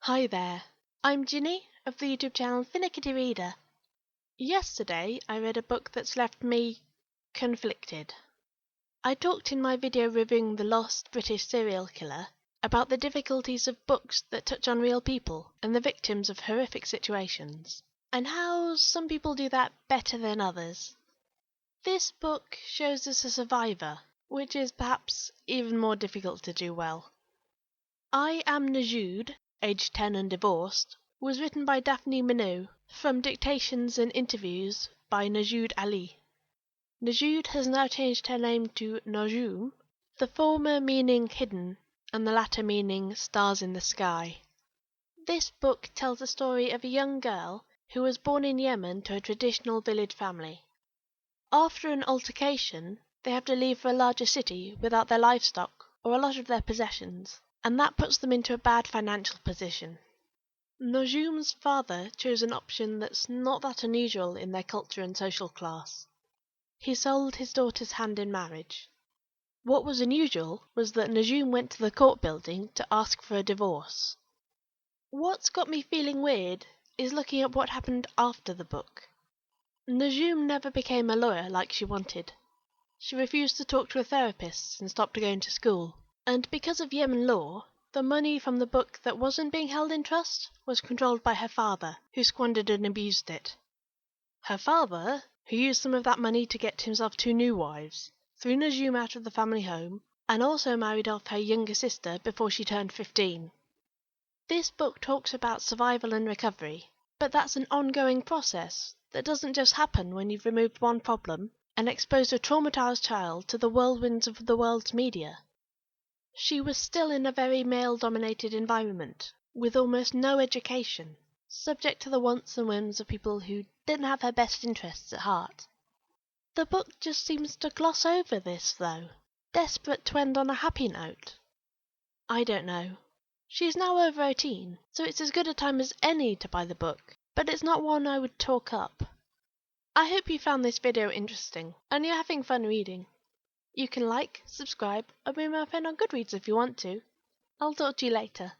Hi there, I'm Ginny of the YouTube channel Finickety Reader. Yesterday I read a book that's left me conflicted. I talked in my video reviewing The Lost British Serial Killer about the difficulties of books that touch on real people and the victims of horrific situations, and how some people do that better than others. This book shows us a survivor, which is perhaps even more difficult to do well. I Am Nujood, aged 10 and divorced, was written by Delphine Minoui from dictations and interviews by Nujood Ali. Nujood has now changed her name to Nujoom, the former meaning hidden and the latter meaning stars in the sky. This book tells the story of a young girl who was born in Yemen to a traditional village family. After an altercation, they have to leave for a larger city without their livestock or a lot of their possessions, and that puts them into a bad financial position. Nujoom's father chose an option that's not that unusual in their culture and social class. He sold his daughter's hand in marriage. What was unusual was that Nujoom went to the court building to ask for a divorce. What's got me feeling weird is looking at what happened after the book. Nujoom never became a lawyer like she wanted. She refused to talk to a therapist and stopped going to school. And because of Yemen law, the money from the book that wasn't being held in trust was controlled by her father, who squandered and abused it. Her father, who used some of that money to get himself 2 new wives, threw Nujoom out of the family home, and also married off her younger sister before she turned 15. This book talks about survival and recovery, but that's an ongoing process that doesn't just happen when you've removed one problem and exposed a traumatized child to the whirlwinds of the world's media. She was still in a very male-dominated environment, with almost no education, subject to the wants and whims of people who didn't have her best interests at heart. The book just seems to gloss over this, though, desperate to end on a happy note. I don't know. She's now over 18, so it's as good a time as any to buy the book, but it's not one I would talk up. I hope you found this video interesting, and you're having fun reading. You can like, subscribe, or be my friend on Goodreads if you want to. I'll talk to you later.